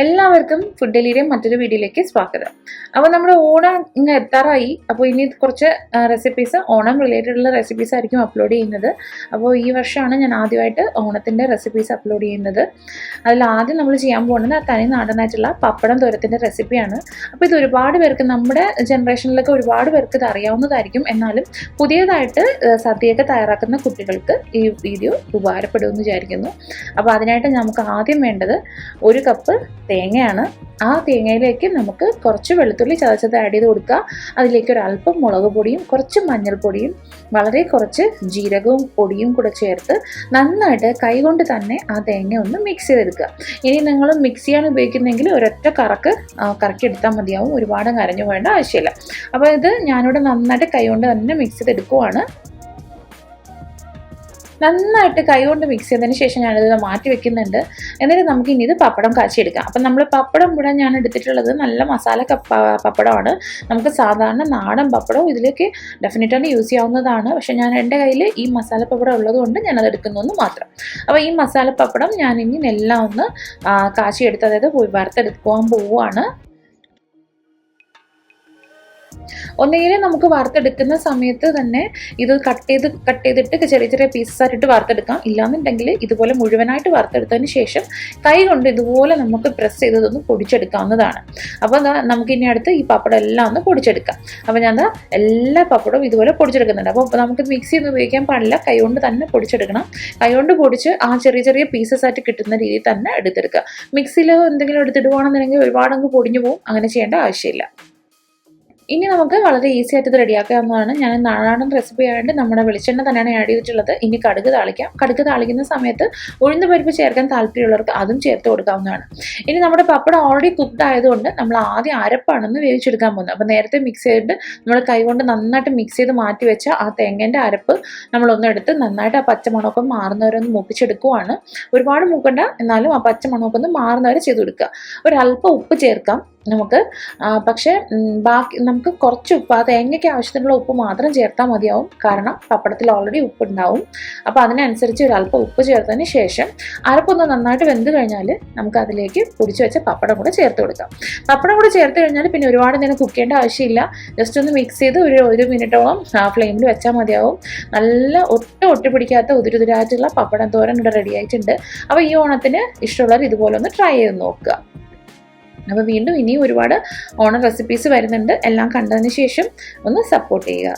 എല്ലാവർക്കും ഫുഡ് ഡെലിയുടെ മറ്റൊരു വീഡിയോയിലേക്ക് സ്വാഗതം. അപ്പോൾ നമ്മുടെ ഓണം ഇങ്ങ് എത്താറായി. അപ്പോൾ ഇനി കുറച്ച് റെസിപ്പീസ് ഓണം റിലേറ്റഡ് ഉള്ള റെസിപ്പീസ് ആയിരിക്കും അപ്ലോഡ് ചെയ്യുന്നത്. അപ്പോൾ ഈ വർഷമാണ് ഞാൻ ആദ്യമായിട്ട് ഓണത്തിൻ്റെ റെസിപ്പീസ് അപ്ലോഡ് ചെയ്യുന്നത്. അതിൽ ആദ്യം നമ്മൾ ചെയ്യാൻ പോകുന്നത് തനി നാടനായിട്ടുള്ള പപ്പടം തോരത്തിൻ്റെ റെസിപ്പിയാണ്. അപ്പോൾ ഇത് ഒരുപാട് പേർക്ക്, നമ്മുടെ ജനറേഷനിലൊക്കെ ഒരുപാട് പേർക്ക് ഇത് അറിയാവുന്നതായിരിക്കും. എന്നാലും പുതിയതായിട്ട് സദ്യയൊക്കെ തയ്യാറാക്കുന്ന കുട്ടികൾക്ക് ഈ വീഡിയോ ഉപകാരപ്പെടുമെന്ന് വിചാരിക്കുന്നു. അപ്പോൾ അതിനായിട്ട് നമുക്ക് ആദ്യം വേണ്ടത് 1 കപ്പ് തേങ്ങയാണ്. ആ തേങ്ങയിലേക്ക് നമുക്ക് കുറച്ച് വെളുത്തുള്ളി ചതച്ചത് ആഡ് ചെയ്ത് കൊടുക്കുക. അതിലേക്ക് ഒരു അല്പം മുളക് പൊടിയും കുറച്ച് മഞ്ഞൾപ്പൊടിയും വളരെ കുറച്ച് ജീരകവും പൊടിയും കൂടെ ചേർത്ത് നന്നായിട്ട് കൈകൊണ്ട് തന്നെ ആ തേങ്ങ ഒന്ന് മിക്സ് ചെയ്തെടുക്കുക. ഇനി നിങ്ങൾ മിക്സ് ചെയ്യാൻ ഉപയോഗിക്കുന്നെങ്കിൽ ഒരൊറ്റ കറക്കിയെടുത്താൽ മതിയാവും, ഒരുപാട് കരഞ്ഞു വേണ്ട ആവശ്യമില്ല. അപ്പോൾ ഇത് ഞാനിവിടെ നന്നായിട്ട് കൈകൊണ്ട് തന്നെ മിക്സ് ചെയ്തെടുക്കുവാണ്. നന്നായിട്ട് കൈകൊണ്ട് മിക്സ് ചെയ്തതിന് ശേഷം ഞാനിത് മാറ്റി വെക്കുന്നുണ്ട്. എന്നിട്ട് നമുക്ക് ഇനി ഇത് പപ്പടം കാച്ചിയെടുക്കാം. അപ്പം നമ്മൾ പപ്പടം ഇവിടെ ഞാൻ എടുത്തിട്ടുള്ളത് നല്ല മസാല പപ്പടമാണ്. നമുക്ക് സാധാരണ നാടൻ പപ്പടവും ഇതിലേക്ക് ഡെഫിനറ്റായിട്ട് യൂസ് ചെയ്യാവുന്നതാണ്. പക്ഷേ എൻ്റെ കയ്യിൽ ഈ മസാല പപ്പടം ഉള്ളതുകൊണ്ട് ഞാനത് എടുക്കുന്നു മാത്രം. അപ്പോൾ ഈ മസാല പപ്പടം ഞാൻ ഇനി എല്ലാം ഒന്ന് കാച്ചിയെടുത്ത്, അതായത് വറുത്തെടുക്കുവാൻ പോവുകയാണ്. ഒന്നുകിൽ നമുക്ക് വറുത്തെടുക്കുന്ന സമയത്ത് തന്നെ ഇത് കട്ട് ചെയ്തിട്ട് ചെറിയ ചെറിയ പീസസ് ആയിട്ട് വറുത്തെടുക്കാം. ഇല്ലാന്നുണ്ടെങ്കിൽ ഇതുപോലെ മുഴുവനായിട്ട് വറുത്തെടുത്തതിന് ശേഷം കൈ കൊണ്ട് ഇതുപോലെ നമുക്ക് പ്രസ് ചെയ്തതൊന്ന് പൊടിച്ചെടുക്കാവുന്നതാണ്. അപ്പോൾ നമുക്ക് ഇനി അടുത്ത് ഈ പപ്പടം എല്ലാം ഒന്ന് പൊടിച്ചെടുക്കാം. അപ്പോൾ ഞാൻ എല്ലാ പപ്പടവും ഇതുപോലെ പൊടിച്ചെടുക്കുന്നുണ്ട്. അപ്പോൾ നമുക്ക് മിക്സി ഒന്നും ഉപയോഗിക്കാൻ പാടില്ല, കൈ കൊണ്ട് തന്നെ പൊടിച്ചെടുക്കണം. കൈ കൊണ്ട് പൊടിച്ച് ആ ചെറിയ ചെറിയ പീസസ് ആയിട്ട് കിട്ടുന്ന രീതിയിൽ തന്നെ എടുത്തെടുക്കുക. മിക്സിയിൽ എന്തെങ്കിലും എടുത്തിടുവാണെന്നുണ്ടെങ്കിൽ ഒരുപാട് അങ്ങ് പൊടിഞ്ഞു പോകും. അങ്ങനെ ചെയ്യേണ്ട ആവശ്യമില്ല. ഇനി നമുക്ക് വളരെ ഈസി ആയിട്ട് ഇത് റെഡിയാക്കാവുന്നതാണ്. ഞാൻ നാടൻ റെസിപ്പി ആയതുകൊണ്ട് നമ്മുടെ വെളിച്ചെണ്ണ തന്നെയാണ് ആഡ് ചെയ്തിട്ടുള്ളത്. ഇനി കടുക് താളിക്കാം. കടുക് താളിക്കുന്ന സമയത്ത് ഉഴുന്ന് പരിപ്പ് ചേർക്കാൻ താല്പര്യമുള്ളവർക്ക് അതും ചേർത്ത് കൊടുക്കാവുന്നതാണ്. ഇനി നമ്മുടെ പപ്പടം ഓൾറെഡി കുക്ക്ഡ് ആയതുകൊണ്ട് നമ്മൾ ആദ്യം അരപ്പാണെന്ന് വേവിച്ചെടുക്കാൻ പോകുന്നത്. അപ്പോൾ നേരത്തെ മിക്സ് ചെയ്തിട്ട് നമ്മൾ കൈകൊണ്ട് നന്നായിട്ട് മിക്സ് ചെയ്ത് മാറ്റി വെച്ച ആ തേങ്ങേൻ്റെ അരപ്പ് നമ്മളൊന്നെടുത്ത് നന്നായിട്ട് ആ പച്ചമണമൊക്കെ മാറുന്നവരൊന്ന് മൂപ്പിച്ചെടുക്കുവാണ്. ഒരുപാട് മൂക്കണ്ട, എന്നാലും ആ പച്ചമണമൊക്കെ ഒന്ന് മാറുന്നവരെ ചെയ്ത് കൊടുക്കുക. ഒരല്പം ഉപ്പ് ചേർക്കാം നമുക്ക്. പക്ഷേ ബാക്കി നമുക്ക് കുറച്ച് ഉപ്പ്, ആ തേങ്ങയ്ക്ക് ആവശ്യത്തിനുള്ള ഉപ്പ് മാത്രം ചേർത്താൽ മതിയാവും. കാരണം പപ്പടത്തിൽ ഓൾറെഡി ഉപ്പ് ഉണ്ടാവും. അപ്പോൾ അതിനനുസരിച്ച് ഒരല്പം ഉപ്പ് ചേർത്തതിന് ശേഷം അരപ്പൊന്ന് നന്നായിട്ട് വെന്ത് കഴിഞ്ഞാൽ നമുക്ക് അതിലേക്ക് പൊടിച്ച് വെച്ച പപ്പടം കൂടെ ചേർത്ത് കൊടുക്കാം. പപ്പടം കൂടെ ചേർത്ത് കഴിഞ്ഞാൽ പിന്നെ ഒരുപാട് നേരം കുക്ക് ചെയ്യേണ്ട ആവശ്യമില്ല. ജസ്റ്റ് ഒന്ന് മിക്സ് ചെയ്ത് ഒരു മിനിറ്റോളം ഫ്ലെയിമിൽ വെച്ചാൽ മതിയാവും. നല്ല ഒട്ടി പിടിക്കാത്ത ഉതിരുതിരായിട്ടുള്ള പപ്പടം തോരൻ ഇവിടെ റെഡി ആയിട്ടുണ്ട്. അപ്പോൾ ഈ ഓണത്തിന് ഇഷ്ടമുള്ളവർ ഇതുപോലെ ഒന്ന് ട്രൈ ചെയ്ത് നോക്കുക. അപ്പോൾ വീണ്ടും ഇനിയും ഒരുപാട് ഓണം റെസിപ്പീസ് വരുന്നുണ്ട്. എല്ലാം കണ്ടതിന് ശേഷം ഒന്ന് സപ്പോർട്ട് ചെയ്യുക.